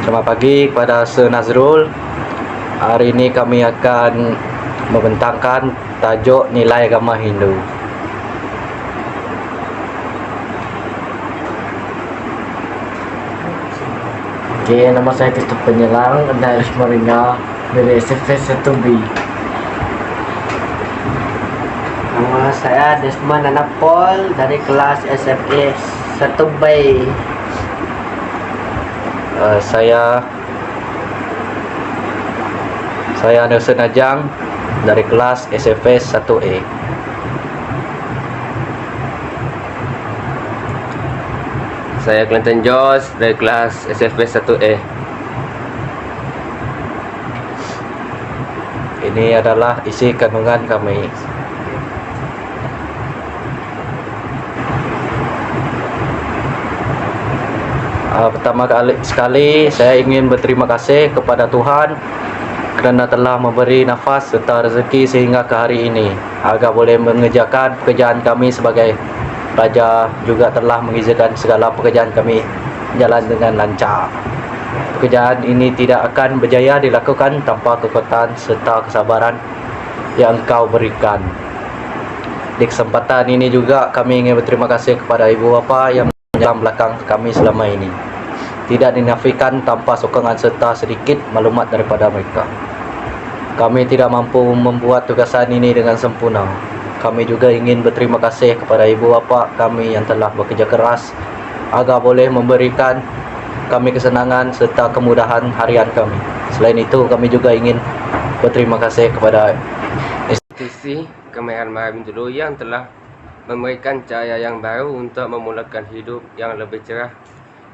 Selamat pagi kepada Sir Nazrul. Hari ini kami akan membentangkan tajuk nilai agama Hindu. Okay, nama saya Christopher Penyelang dari Maringa dari SFS 1B. Nama saya Desmond Anapol dari kelas SFS 1B. Saya Nelson Ajang dari kelas SFS 1A. Saya Clinton Jos dari kelas SFS 1A. Ini adalah isi kandungan kami. Pertama sekali saya ingin berterima kasih kepada Tuhan kerana telah memberi nafas serta rezeki sehingga ke hari ini agar boleh mengerjakan pekerjaan kami sebagai pelajar, juga telah mengizinkan segala pekerjaan kami jalan dengan lancar. Pekerjaan ini tidak akan berjaya dilakukan tanpa kekuatan serta kesabaran yang Engkau berikan. Di kesempatan ini juga kami ingin berterima kasih kepada ibu bapa yang menjaga belakang kami selama ini. Tidak dinafikan tanpa sokongan serta sedikit maklumat daripada mereka. Kami tidak mampu membuat tugasan ini dengan sempurna. Kami juga ingin berterima kasih kepada ibu bapa kami yang telah bekerja keras agar boleh memberikan kami kesenangan serta kemudahan harian kami. Selain itu, kami juga ingin berterima kasih kepada Institusi Kemahiran Maharim dulu yang telah memberikan cahaya yang baru untuk memulakan hidup yang lebih cerah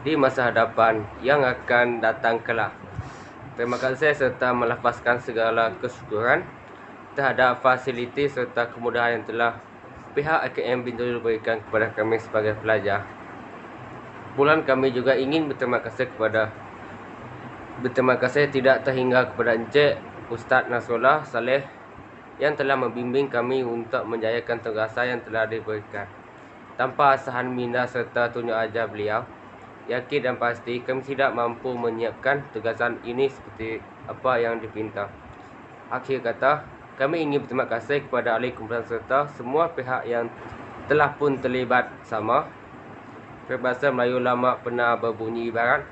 di masa hadapan yang akan datang kelak. Terima kasih serta melafazkan segala kesyukuran terhadap fasiliti serta kemudahan yang telah pihak AKM Bintulu berikan kepada kami sebagai pelajar. Bulan kami juga ingin berterima kasih tidak terhingga kepada Encik Ustaz Nasrullah Saleh yang telah membimbing kami untuk menjayakan tugasan yang telah diberikan. Tanpa asahan minda serta tunjuk ajar beliau, yakin dan pasti kami tidak mampu menyiapkan tugasan ini seperti apa yang dipinta. Akhir kata, kami ingin berterima kasih kepada ahli kumpulan serta semua pihak yang telah pun terlibat sama. Peribahasa Melayu lama pernah berbunyi ibarat,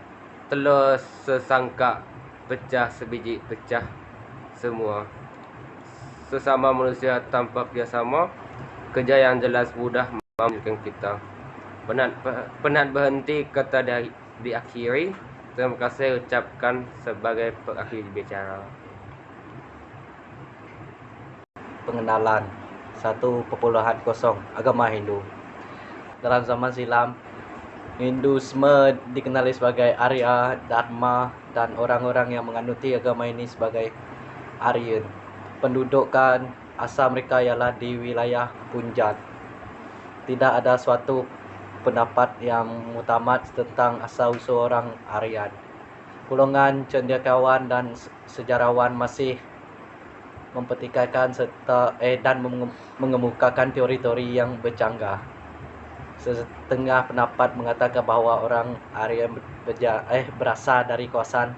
telur sesangka pecah sebiji pecah semua. Sesama manusia tanpa kerjasama, kerja yang jelas mudah memudahkan kita. Penat berhenti kata diakhiri. Terima kasih ucapkan sebagai perakhir bicara. pengenalan 1.0 agama Hindu. Dalam zaman silam, Hinduisme dikenali sebagai Arya, Dharma, dan orang-orang yang menganuti agama ini sebagai Aryan. Pendudukan asal mereka ialah di wilayah Punjab. Tidak ada suatu pendapat yang mutamat tentang asal-usul orang Aryan. Golongan cendekiawan dan sejarawan masih mempertikaikan dan mengemukakan teori-teori yang bercanggah. Setengah pendapat mengatakan bahawa orang Aryan berasal dari kawasan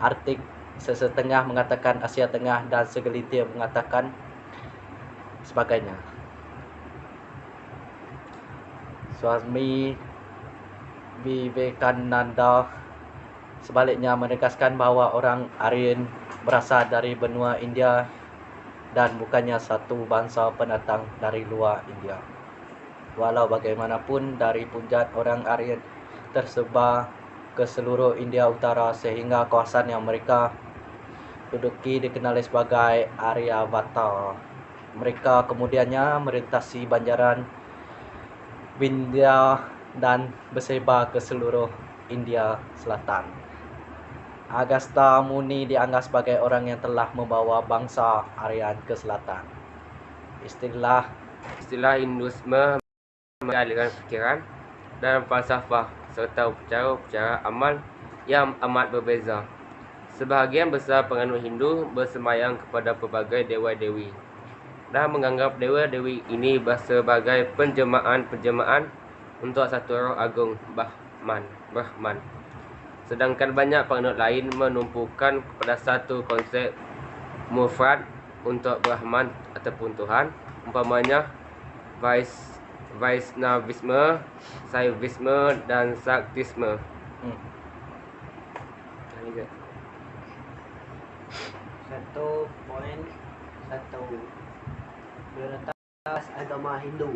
Arktik, sesetengah mengatakan Asia Tengah, dan segelintir mengatakan sebagainya. Swami Vivekananda sebaliknya menegaskan bahawa orang Aryan berasal dari benua India dan bukannya satu bangsa pendatang dari luar India. Walau bagaimanapun, dari Punjab orang Aryan tersebar ke seluruh India Utara sehingga kawasan yang mereka duduki dikenali sebagai Aryavata. Mereka kemudiannya merintasi banjaran Vindhya dan bersebar ke seluruh India Selatan. Agastya Muni dianggap sebagai orang yang telah membawa bangsa Aryan ke selatan. Istilah Hinduisme aliran fikiran dan falsafah serta upacara amal yang amat berbeza. Sebahagian besar penganut Hindu bersemayam kepada pelbagai dewa-dewi dan menganggap dewa-dewi ini sebagai penjelmaan untuk satu roh agung, Brahman. Sedangkan banyak penganut lain menumpukan kepada satu konsep mufrad untuk Brahman ataupun Tuhan, umpamanya Vaishnavisme, Saivisme dan Saktisme. Hmm. 1.1 Prioritas agama Hindu.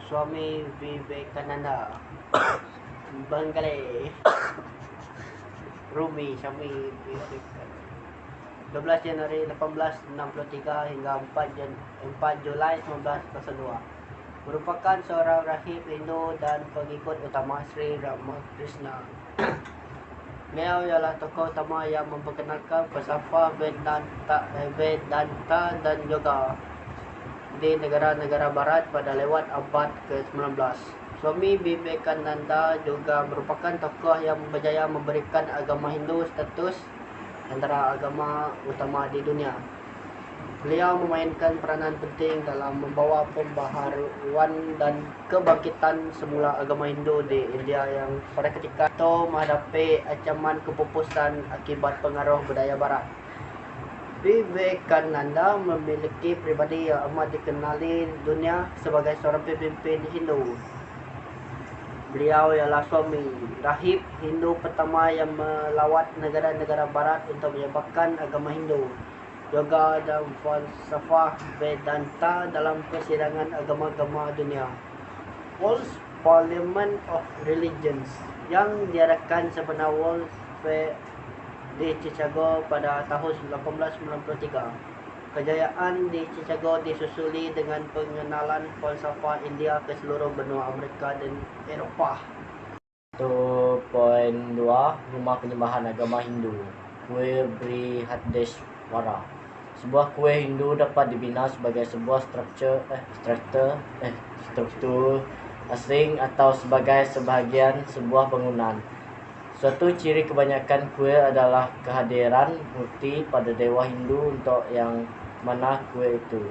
Swami Vivekananda Bangale Rumi Swami Vivekananda 12 Januari 1863 hingga 4 Julai 1902 merupakan seorang rahib Hindu dan pengikut utama Sri Ramakrishna. Beliau ialah tokoh utama yang memperkenalkan falsafah Vedanta dan yoga di negara-negara barat pada lewat abad ke-19. Swami Vivekananda juga merupakan tokoh yang berjaya memberikan agama Hindu status antara agama utama di dunia. Beliau memainkan peranan penting dalam membawa pembaharuan dan kebangkitan semula agama Hindu di India yang pada ketika itu menghadapi ancaman kepupusan akibat pengaruh budaya barat. Vivekananda memiliki pribadi yang amat dikenali dunia sebagai seorang pemimpin Hindu. Beliau ialah suami rahib Hindu pertama yang melawat negara-negara barat untuk menyebarkan agama Hindu, yoga dan falsafah Vedanta dalam persidangan agama-agama dunia, World Parliament of Religions, yang diadakan sebenar World Fair di Chicago pada tahun 1893. Kejayaan di Chicago disusuli dengan pengenalan falsafah India ke seluruh benua Amerika dan Eropah. 1.2 Rumah penyembahan agama Hindu. Kuil Brihadeshwara. Sebuah kuil Hindu dapat dibina sebagai sebuah struktur asing atau sebagai sebahagian sebuah bangunan. Suatu ciri kebanyakan kuil adalah kehadiran murti pada dewa Hindu untuk yang mana kuil itu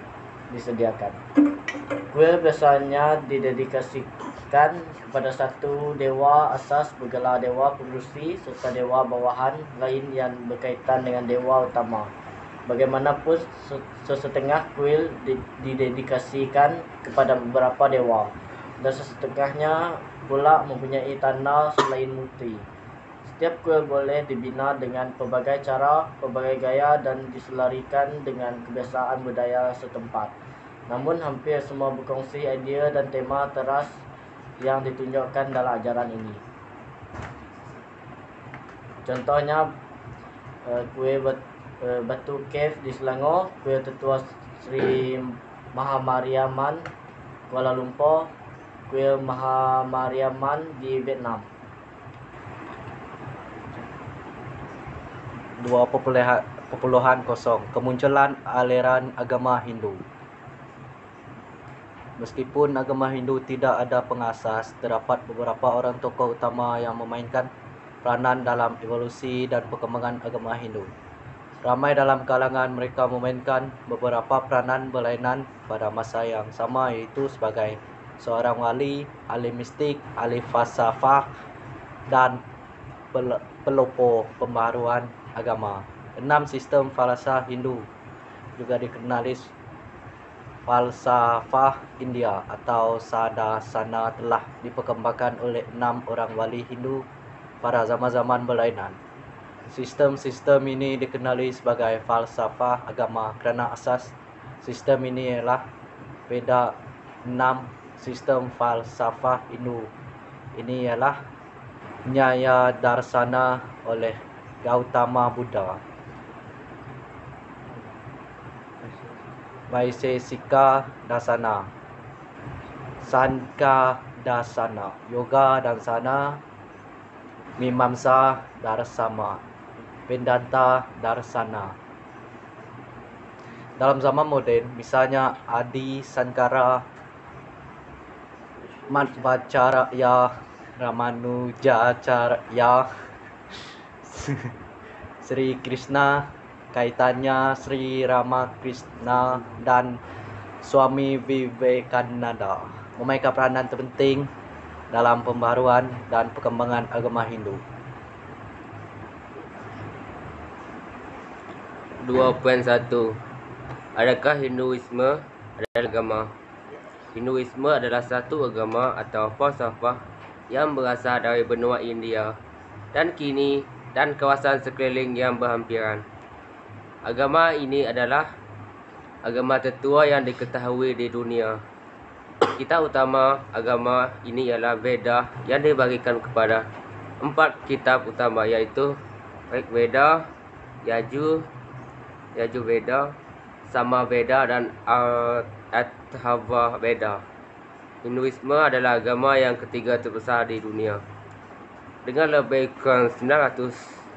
disediakan. Kuil biasanya didedikasikan kepada satu dewa asas bergelar dewa pengurusi serta dewa bawahan lain yang berkaitan dengan dewa utama. Bagaimanapun sesetengah kuil didedikasikan kepada beberapa dewa dan sesetengahnya pula mempunyai tanda selain murti. Setiap kuil boleh dibina dengan pelbagai cara, pelbagai gaya dan diselarikan dengan kebiasaan budaya setempat. Namun hampir semua berkongsi idea dan tema teras yang ditunjukkan dalam ajaran ini. Contohnya kuil Batu Cave di Selangor, kuil Tetua Sri Mahamariamman Kuala Lumpur, kuil Mahamariamman di Vietnam. 2.0 Kemunculan aliran agama Hindu. Meskipun agama Hindu tidak ada pengasas, terdapat beberapa orang tokoh utama yang memainkan peranan dalam evolusi dan perkembangan agama Hindu. Ramai dalam kalangan mereka memainkan beberapa peranan berlainan pada masa yang sama, iaitu sebagai seorang wali, ahli mistik, ahli falsafah dan pelopor pembaharuan agama. 6. Sistem falsafah Hindu, juga dikenali falsafah India atau Sadasana, telah diperkembangkan oleh 6 orang wali Hindu pada zaman-zaman berlainan. Sistem-sistem ini dikenali sebagai falsafah agama kerana asas sistem ini ialah Veda. 6. Sistem falsafah Hindu ini ialah Nyaya Darsana oleh Gautama Buddha, Vaisesika Dasana, Sankhya Dasana, Yoga Dasana, Mimamsa Darsana, Vedanta Darsana. Dalam zaman moden, misalnya Adi Sankara, Madhvacarya, Ramanujacarya, Sri Krishna, kaitannya Sri Ramakrishna dan Swami Vivekananda memainkan peranan terpenting dalam pembaharuan dan perkembangan agama Hindu. 2.1. Adakah Hinduisme adalah agama? Hinduisme adalah satu agama atau falsafah yang berasal dari benua India dan kini dan kawasan sekeliling yang berhampiran. Agama ini adalah agama tertua yang diketahui di dunia. Kitab utama agama ini ialah Veda yang dibagikan kepada 4 kitab utama, iaitu Rig Veda, Yajurveda, Samaveda dan Atharva Veda. Hinduisme adalah agama yang ketiga terbesar di dunia dengan lebih kurang 900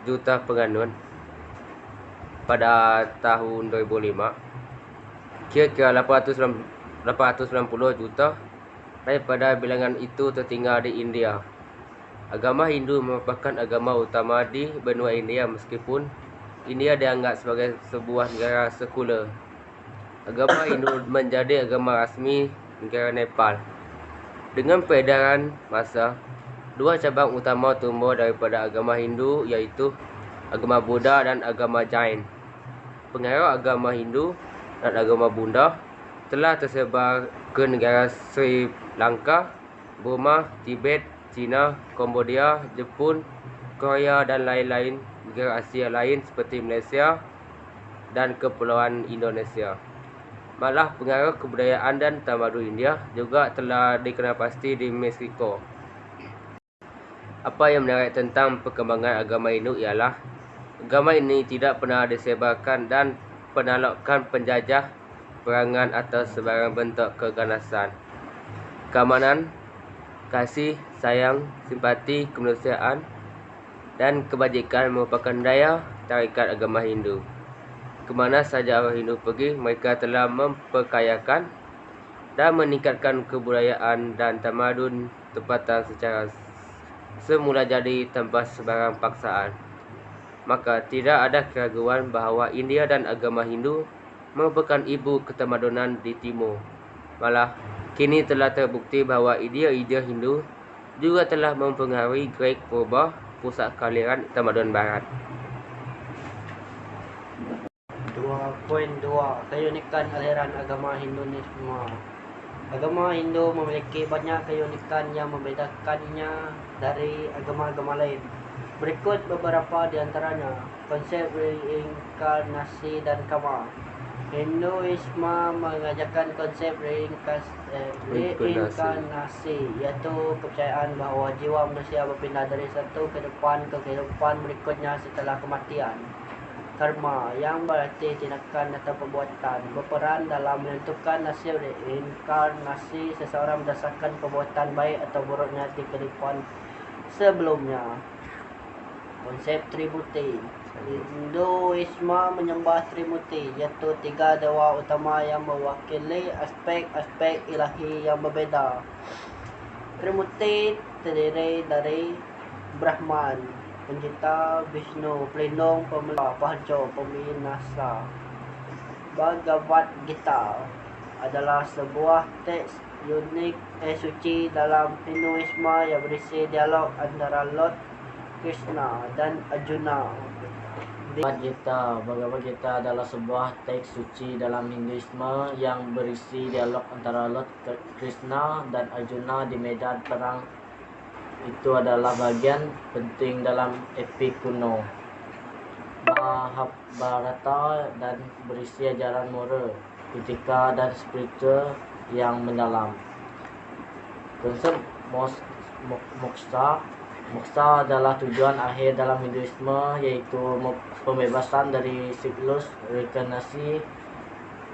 juta penganut pada tahun 2005. Kira-kira 890 juta daripada bilangan itu tertinggal di India. Agama Hindu merupakan agama utama di benua India meskipun India dianggap sebagai sebuah negara sekular. Agama Hindu menjadi agama rasmi negara Nepal. Dengan peredaran masa, 2 cabang utama tumbuh daripada agama Hindu, iaitu agama Buddha dan agama Jain. Pengaruh agama Hindu dan agama Buddha telah tersebar ke negara Sri Lanka, Burma, Tibet, China, Cambodia, Jepun, Korea dan lain-lain negara Asia lain seperti Malaysia dan Kepulauan Indonesia. Malah pengaruh kebudayaan dan tamadun India juga telah dikenal pasti di Meksiko. Apa yang menarik tentang perkembangan agama Hindu ialah agama ini tidak pernah disebarkan dan penolakan penjajah, perangan atau sebarang bentuk keganasan. Keamanan, kasih, sayang, simpati, kemanusiaan dan kebajikan merupakan daya tarikat agama Hindu. Kemana saja orang Hindu pergi, mereka telah memperkayakan dan meningkatkan kebudayaan dan tamadun tempatan secara semula jadi tanpa sebarang paksaan. Maka tidak ada keraguan bahawa India dan agama Hindu merupakan ibu ketamadunan di timur. Malah, kini telah terbukti bahawa idea-idea Hindu juga telah mempengaruhi Greek Purba, pusat kelahiran tamadun barat. 2.2 Keunikan aliran agama Hinduisme. Agama Hindu memiliki banyak keunikan yang membedakannya dari agama-agama lain. Berikut beberapa di antaranya: konsep reinkarnasi dan karma. Hinduisme mengajarkan konsep reinkarnasi, iaitu kepercayaan bahawa jiwa manusia berpindah dari satu kehidupan ke kehidupan berikutnya setelah kematian. Karma, yang berarti tindakan atau perbuatan, berperan dalam menentukan nasib reinkarnasi seseorang berdasarkan perbuatan baik atau buruknya di kehidupan sebelumnya. Konsep Tribhuti. Hinduisme menyembah Tribhuti, iaitu 3 dewa utama yang mewakili aspek-aspek ilahi yang berbeza. Tribhuti terdiri dari Brahman, pencipta, Vishnu, pelindung, pemelihara, Pahancur, pembinasa. Bhagavad Gita adalah sebuah teks unik suci dalam Hinduisme yang berisi dialog antara Lord Krishna dan Arjuna. Bhagavad Gita adalah sebuah teks suci dalam Hinduisme yang berisi dialog antara Lord Krishna dan Arjuna di medan perang. Itu adalah bagian penting dalam epik kuno Mahabharata dan berisi ajaran moral, etika dan spiritual yang mendalam. Konsep moksha adalah tujuan akhir dalam Hinduisme, yaitu pembebasan dari siklus reinkarnasi.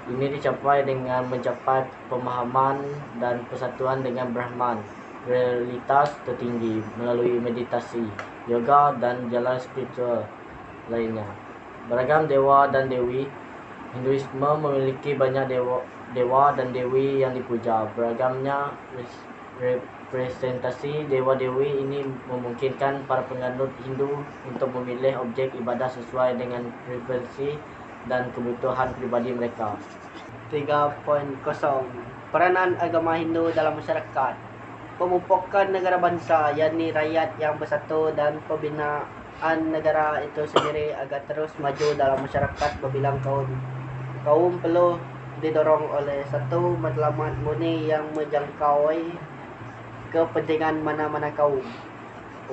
Ini dicapai dengan mencapai pemahaman dan persatuan dengan Brahman, realitas tertinggi, melalui meditasi, yoga dan jalan spiritual lainnya. Beragam dewa dan dewi. Hinduisme memiliki banyak dewa dan dewi yang dipuja. Beragamnya representasi dewa-dewi ini memungkinkan para penganut Hindu untuk memilih objek ibadah sesuai dengan preferensi dan kebutuhan pribadi mereka. 3.0 Peranan agama Hindu dalam masyarakat. Pemupukan negara bangsa, yakni rakyat yang bersatu dan pembina kebersamaan negara itu sendiri agar terus maju dalam masyarakat berbilang kaum. Kaum perlu didorong oleh satu matlamat murni yang menjangkaui kepentingan mana-mana kaum.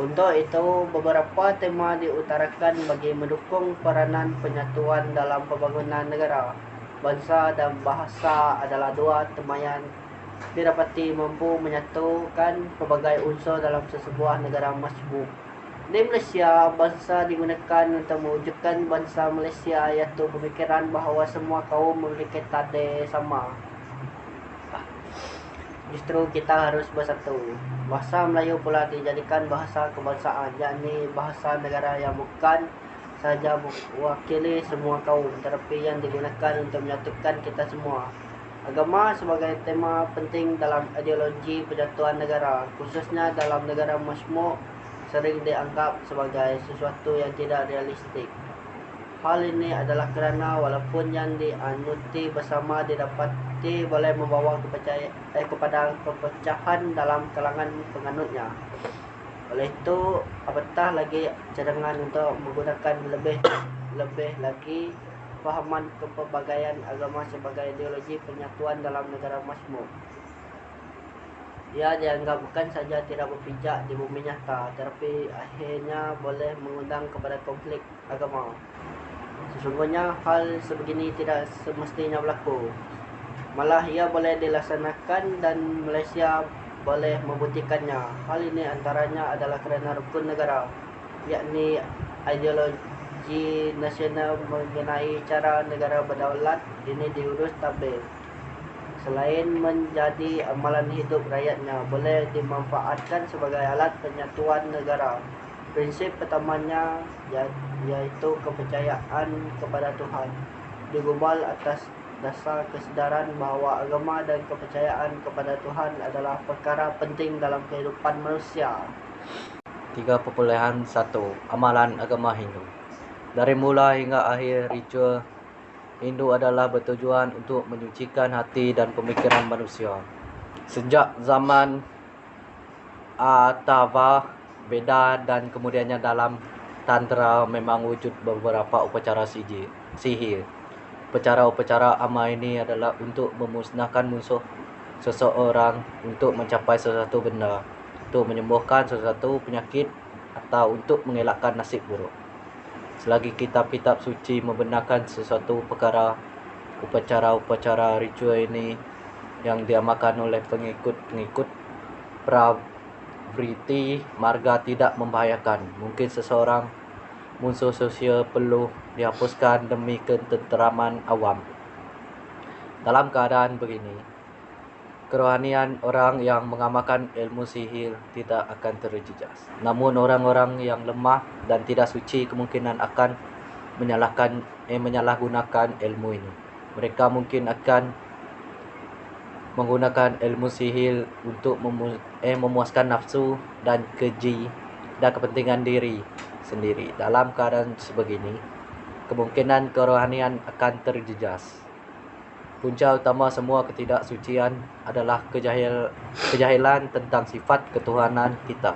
Untuk itu, beberapa tema diutarakan bagi mendukung peranan penyatuan dalam pembangunan negara. Bangsa dan bahasa adalah dua tema yang didapati mampu menyatukan pelbagai unsur dalam sesebuah negara majmuk. Di Malaysia, bangsa digunakan untuk mewujudkan bangsa Malaysia, iaitu pemikiran bahawa semua kaum memiliki tanda sama. Justru kita harus bersatu. Bahasa Melayu pula dijadikan bahasa kebangsaan, yakni bahasa negara yang bukan sahaja mewakili semua kaum, tetapi yang digunakan untuk menyatukan kita semua. Agama sebagai tema penting dalam ideologi penyatuan negara, khususnya dalam negara majmuk, sering dianggap sebagai sesuatu yang tidak realistik. Hal ini adalah kerana walaupun yang dianuti bersama didapati boleh membawa kepada perpecahan dalam kalangan penganutnya. Oleh itu, apatah lagi cadangan untuk menggunakan lebih lagi fahaman kepelbagaian agama sebagai ideologi penyatuan dalam negara majmuk. Ia dianggap bukan saja tidak berpijak di bumi nyata, tetapi akhirnya boleh mengundang kepada konflik agama. Sesungguhnya hal sebegini tidak semestinya berlaku. Malah ia boleh dilaksanakan dan Malaysia boleh membuktikannya. Hal ini antaranya adalah kerana rukun negara, yakni ideologi nasional mengenai cara negara berdaulat ini diurus tabir. Selain menjadi amalan hidup rakyatnya, boleh dimanfaatkan sebagai alat penyatuan negara. Prinsip pertamanya iaitu kepercayaan kepada Tuhan digubal atas dasar kesedaran bahawa agama dan kepercayaan kepada Tuhan adalah perkara penting dalam kehidupan manusia. 3.1 Amalan agama Hindu. Dari mula hingga akhir, ritual Hindu adalah bertujuan untuk menyucikan hati dan pemikiran manusia. Sejak zaman Atharva Veda dan kemudiannya dalam Tantra memang wujud beberapa upacara sihir. Upacara-upacara ama ini adalah untuk memusnahkan musuh seseorang, untuk mencapai sesuatu benda, untuk menyembuhkan sesuatu penyakit, atau untuk mengelakkan nasib buruk. Selagi kitab-kitab suci membenarkan sesuatu perkara, upacara-upacara ritual ini yang diamalkan oleh pengikut-pengikut Pravriti Marga tidak membahayakan. Mungkin seseorang musuh sosial perlu dihapuskan demi ketenteraman awam. Dalam keadaan begini, kerohanian orang yang mengamalkan ilmu sihir tidak akan terjejas. Namun orang-orang yang lemah dan tidak suci kemungkinan akan menyalahgunakan ilmu ini. Mereka mungkin akan menggunakan ilmu sihir untuk memuaskan nafsu dan keji dan kepentingan diri sendiri. Dalam keadaan sebegini, kemungkinan kerohanian akan terjejas. Punca utama semua ketidaksucian adalah kejahilan tentang sifat ketuhanan kita.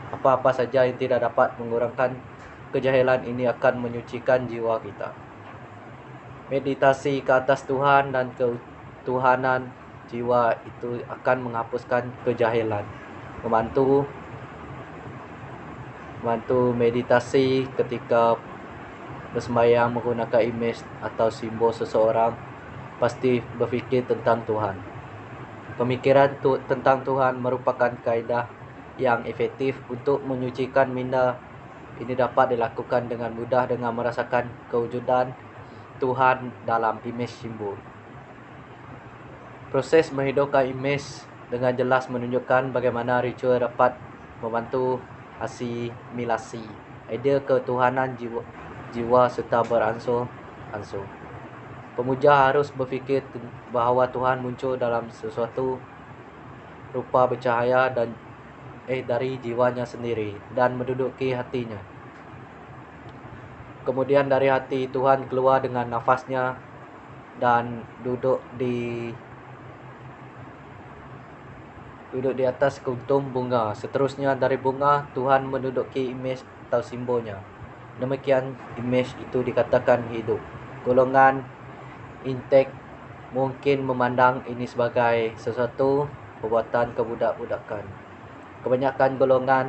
Apa-apa saja yang tidak dapat mengurangkan kejahilan ini akan menyucikan jiwa kita. Meditasi ke atas Tuhan dan ketuhanan jiwa itu akan menghapuskan kejahilan. Membantu meditasi ketika bersembahyang menggunakan imej atau simbol seseorang, pasti berfikir tentang Tuhan. Pemikiran tentang Tuhan merupakan kaedah yang efektif untuk menyucikan minda. Ini dapat dilakukan dengan mudah dengan merasakan kewujudan Tuhan dalam imej simbol. Proses menghidupkan imej dengan jelas menunjukkan bagaimana ritual dapat membantu asimilasi idea ketuhanan jiwa serta beransur-ansur. Pemuja harus berfikir bahawa Tuhan muncul dalam sesuatu rupa bercahaya dan dari jiwanya sendiri dan menduduki hatinya. Kemudian dari hati Tuhan keluar dengan nafasnya dan duduk di atas kuntum bunga. Seterusnya dari bunga Tuhan menduduki imej atau simbolnya. Demikian imej itu dikatakan hidup. Golongan intek mungkin memandang ini sebagai sesuatu perbuatan kebudak-budakan. Kebanyakan golongan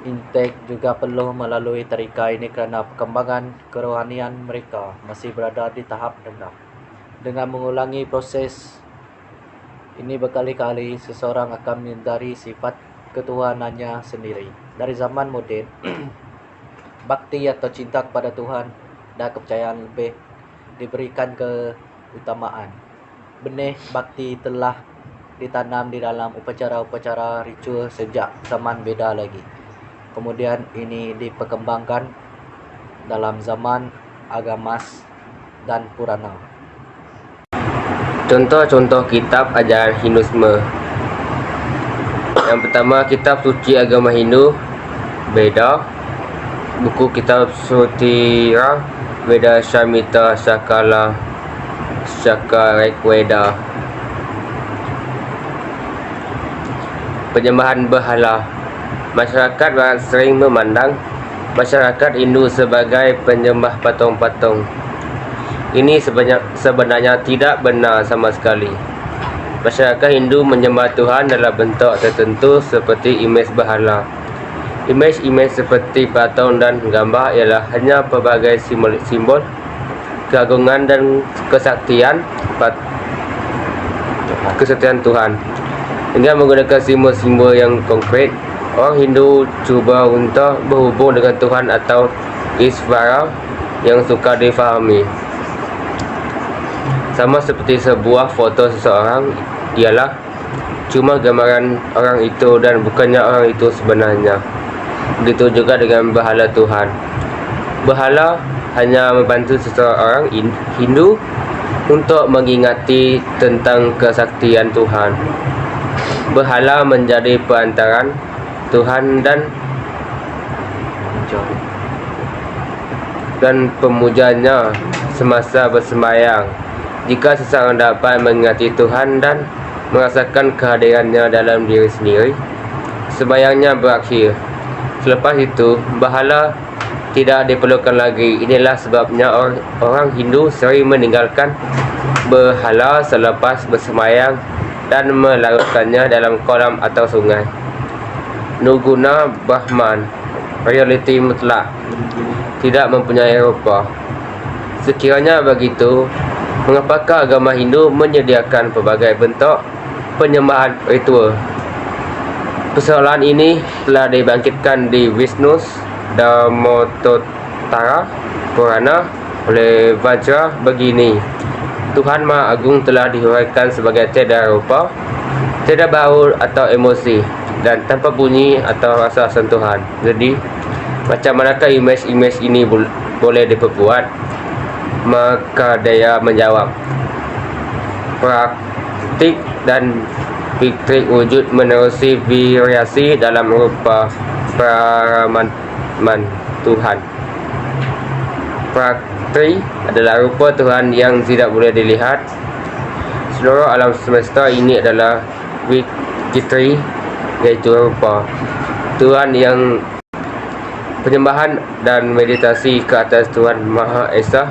intek juga perlu melalui tarikhah ini kerana perkembangan kerohanian mereka masih berada di tahap rendah. Dengan mengulangi proses ini berkali-kali, seseorang akan menyadari sifat ketuhanannya sendiri. Dari zaman moden, bakti atau cinta kepada Tuhan dan kepercayaan lebih diberikan keutamaan. Benih bakti telah ditanam di dalam upacara-upacara ritual sejak zaman Beda lagi. Kemudian ini diperkembangkan dalam zaman Agamas dan Purana. Contoh-contoh kitab ajaran Hinduisme. Yang pertama, kitab suci agama Hindu, Veda. Buku kitab Sutira, Veda Samhita, Sakala, Sakarikveda. Penyembahan berhala. Masyarakat barat sering memandang masyarakat Hindu sebagai penyembah patung-patung. Ini sebenarnya tidak benar sama sekali. Masyarakat Hindu menyembah Tuhan dalam bentuk tertentu seperti imej berhala. Imej-imej seperti patung dan gambar ialah hanya pelbagai simbol keagungan dan kesaktian Tuhan. Dengan menggunakan simbol-simbol yang konkret, orang Hindu cuba untuk berhubung dengan Tuhan atau Isvara yang sukar difahami. Sama seperti sebuah foto seseorang ialah cuma gambaran orang itu dan bukannya orang itu sebenarnya. Begitu juga dengan berhala Tuhan. Berhala hanya membantu seseorang Hindu untuk mengingati tentang kesaktian Tuhan. Berhala menjadi perantaran Tuhan dan pemujanya semasa bersembahyang. Jika seseorang dapat mengingati Tuhan dan merasakan kehadirannya dalam diri sendiri, sembahyangnya berakhir. Selepas itu, berhala tidak diperlukan lagi. Inilah sebabnya orang Hindu sering meninggalkan berhala selepas bersembahyang dan melarutkannya dalam kolam atau sungai. Nuguna Brahman, realiti mutlak, tidak mempunyai rupa. Sekiranya begitu, mengapakah agama Hindu menyediakan pelbagai bentuk penyembahan ritual? Persoalan ini telah dibangkitkan di Vishnu Dharmottara Purana oleh Vajra begini: Tuhan Maha Agung telah dihuraikan sebagai tiada rupa, tiada bau atau emosi, dan tanpa bunyi atau rasa sentuhan. Jadi, macam manakah imej-imej ini boleh diperbuat? Maka dia menjawab, praktik dan fikrik wujud menerusi variasi dalam rupa Paraman Tuhan. Praktri adalah rupa Tuhan yang tidak boleh dilihat. Seluruh alam semesta ini adalah Vikitri, iaitu rupa Tuhan yang penyembahan dan meditasi ke atas Tuhan Maha Esa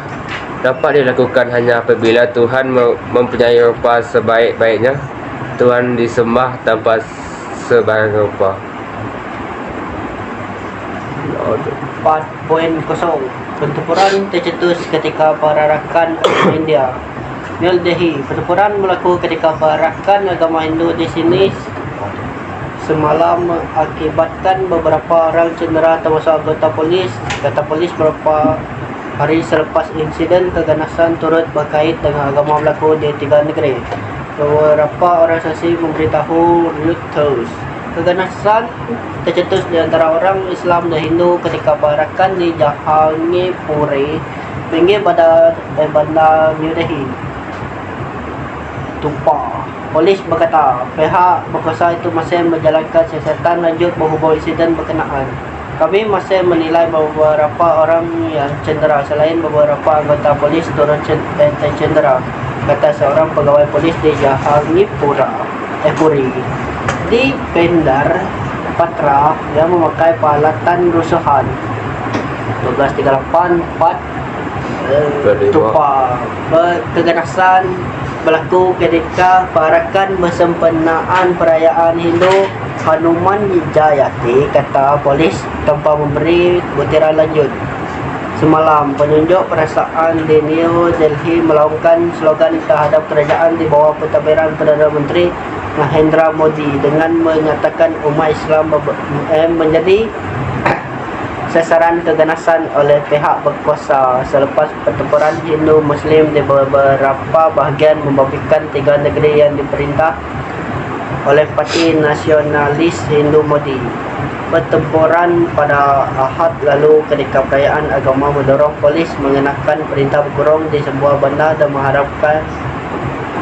dapat dilakukan hanya apabila Tuhan mempunyai rupa sebaik-baiknya. Tuhan disembah tanpa sebarang rupa. 4.0 Pertempuran tercetus ketika perarakan agama India. New Delhi. Pertempuran berlaku ketika perarakan agama Hindu di sini semalam mengakibatkan beberapa orang cedera termasuk anggota polis. Kata polis beberapa hari selepas insiden keganasan turut berkait dengan agama berlaku di 3 negeri. Beberapa organisasi memberitahu Reuters keganasan tercetus di antara orang Islam dan Hindu ketika perarakan di Jahangirpuri, pinggir bandar New Delhi. Tumpah. Polis berkata pihak berkuasa itu masih menjalankan siasatan lanjut berhubung insiden berkenaan. Kami masih menilai beberapa orang yang cedera selain beberapa anggota polis turut tercedera, kata seorang pegawai polis di Jahangirpuri. Di bandar Patra yang memakai peralatan rusuhan. 1238 tupa keganasan berlaku ketika parakan bersempurnaan perayaan Hindu Hanuman Wijayati, kata polis tanpa memberi butiran lanjut. Semalam, penunjuk perasaan di New Delhi melaungkan slogan terhadap kerajaan di bawah pentadbiran Perdana Menteri Narendra Modi dengan menyatakan umat Islam menjadi sasaran keganasan oleh pihak berkuasa selepas pertempuran Hindu-Muslim di beberapa bahagian membabikan 3 negeri yang diperintah oleh Parti Nasionalis Hindu Modi. Pertempuran pada Ahad lalu ketika perayaan agama mendorong polis mengenakan perintah berkurung di sebuah bandar dan mengharapkan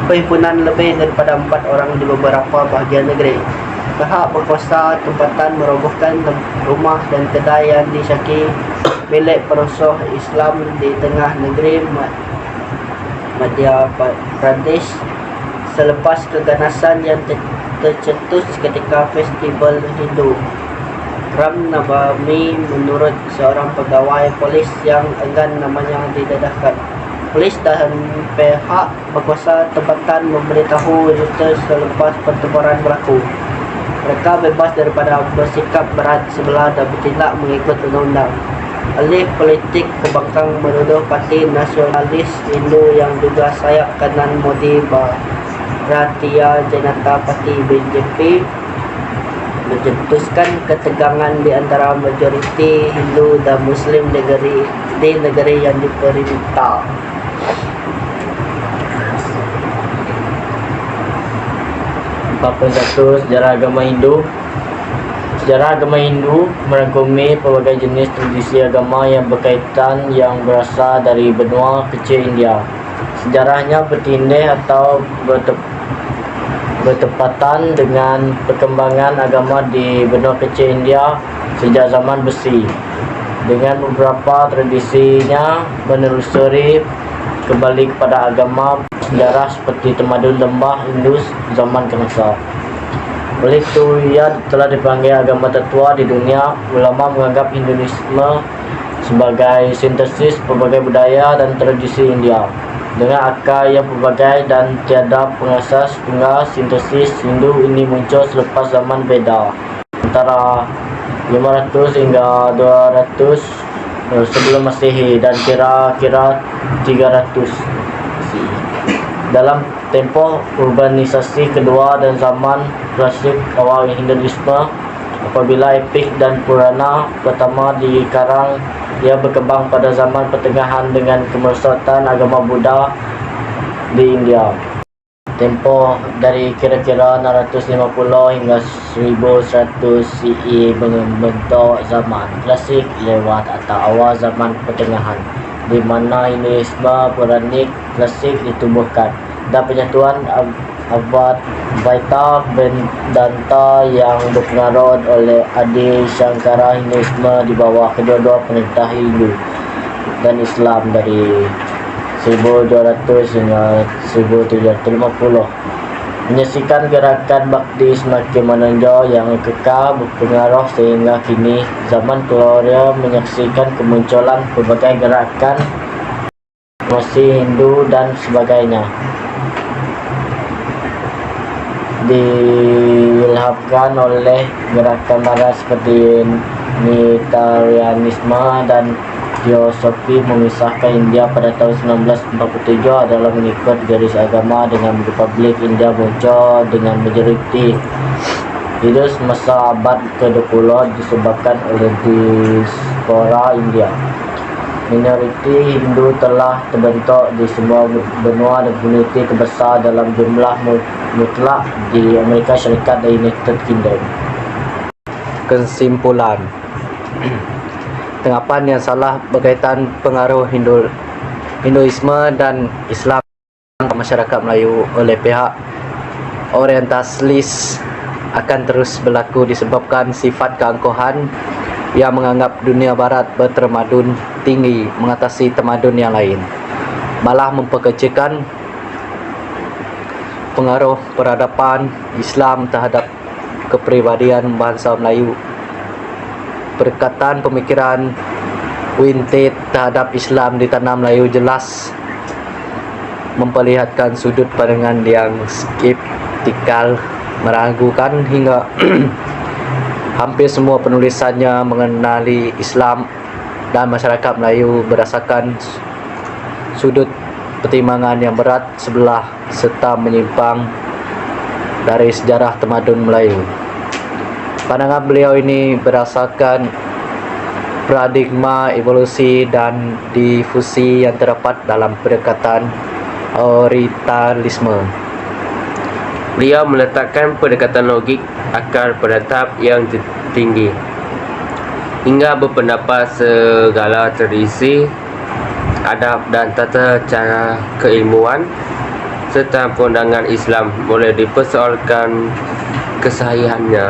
perhimpunan lebih daripada 4 orang di beberapa bahagian negeri. Pihak berkuasa tempatan merobohkan rumah dan kedai yang disyaki milik perusuh Islam di tengah negeri Madhya Pradesh selepas keganasan yang tercetus ketika festival Hindu Ram Navami. Menurut seorang pegawai polis yang enggan namanya didedahkan, polis dan pihak berkuasa tempatan memberitahu Reuters selepas pertempuran berlaku mereka bebas daripada bersikap berat sebelah dan bertindak mengikut undang-undang. Ahli politik pembangkang menuduh Parti Nasionalis Hindu yang juga sayap kanan Modi Bharatiya Janata Party BJP mencetuskan ketegangan di antara majoriti Hindu dan Muslim di negeri yang diperintah. Satu, sejarah agama Hindu. Sejarah agama Hindu merangkumi pelbagai jenis tradisi agama yang berkaitan yang berasal dari benua kecil India. Sejarahnya bertindih atau bertepatan dengan perkembangan agama di benua kecil India sejak zaman besi, dengan beberapa tradisinya menelusuri kembali kepada agama sejarah seperti tamadun lembah Indus zaman kangsar. Oleh itu, ia telah dipanggil agama tertua di dunia. Ulama menganggap Hinduisme sebagai sintesis pelbagai budaya dan tradisi India dengan akar yang pelbagai dan tiada pengasas tunggal. Sintesis Hindu ini muncul selepas zaman Veda antara 500 hingga 200 sebelum Masehi dan kira-kira 300 dalam tempoh urbanisasi kedua dan zaman klasik awal Hinduisme. Apabila epik dan Purana pertama dikarang, ia berkembang pada zaman pertengahan dengan kemerosotan agama Buddha di India. Tempoh dari kira-kira 650 hingga 1100 CE membentuk zaman klasik lewat atau awal zaman pertengahan, di mana Hinduisme Puranik klasik ditumbuhkan dan penyatuan abad Vaita Vedanta yang dipengaruhi oleh Adi Shankara Hinduisme di bawah kedua-dua pemerintah Hindu dan Islam dari 1200 hingga 1750 menyaksikan gerakan bakti semakin menonjol yang kekal berpengaruh sehingga kini zaman kolonial menyaksikan kemunculan berbagai gerakan masih Hindu dan sebagainya, diilhamkan oleh gerakan barat seperti Nitarianisme dan Teosofi. Memisahkan India pada tahun 1947 adalah mengikut garis agama dengan Republik India muncul dengan majoriti Hindu semasa abad ke-20 disebabkan oleh diaspora India. Minoriti Hindu telah terbentuk di semua benua dan komuniti terbesar dalam jumlah mutlak di Amerika Syarikat dan United Kingdom. Kesimpulan, tanggapan yang salah berkaitan pengaruh Hinduisme dan Islam ke masyarakat Melayu oleh pihak orientalis akan terus berlaku disebabkan sifat keangkuhan yang menganggap dunia barat bertamadun tinggi mengatasi tamadun yang lain, malah memperkecilkan pengaruh peradaban Islam terhadap kepribadian bangsa Melayu. Perkataan pemikiran Winted terhadap Islam di tanah Melayu jelas memperlihatkan sudut pandangan yang skeptikal, meragukan hingga hampir semua penulisannya mengenali Islam dan masyarakat Melayu berdasarkan sudut pertimbangan yang berat sebelah serta menyimpang dari sejarah tamadun Melayu. Pandangan beliau ini berdasarkan paradigma evolusi dan difusi yang terdapat dalam pendekatan orientalisme. Beliau meletakkan pendekatan logik akal pada tahap yang tinggi hingga berpendapat segala tradisi, adab dan tata cara keilmuan serta pandangan Islam boleh dipersoalkan kesahihannya.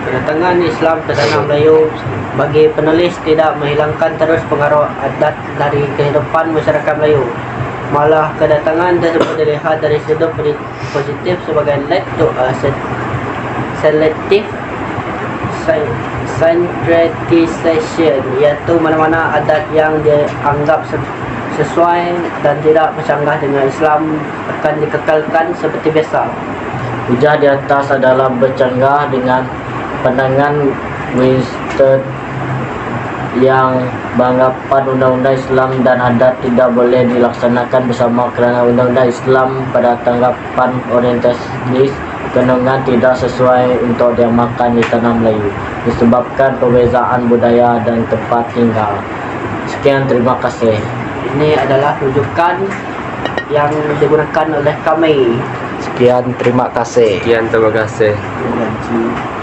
Kedatangan Islam ke tanah Melayu bagi penulis tidak menghilangkan terus pengaruh adat dari kehidupan masyarakat Melayu. Malah kedatangan tersebut dilihat dari sudut positif sebagai led to a selective syncretization, iaitu mana-mana adat yang dianggap sesuai dan tidak bersanggah dengan Islam akan dikekalkan seperti biasa. Hujah di atas adalah bercanggah dengan pandangan Winston yang beranggapan undang-undang Islam dan adat tidak boleh dilaksanakan bersama kerana undang-undang Islam pada tanggapan orientalis cenderungan tidak sesuai untuk diamalkan di tanah Melayu disebabkan perbezaan budaya dan tempat tinggal. Sekian, terima kasih. Ini adalah rujukan yang digunakan oleh kami. Sekian, terima kasih. Sekian, terima kasih. Terima kasih.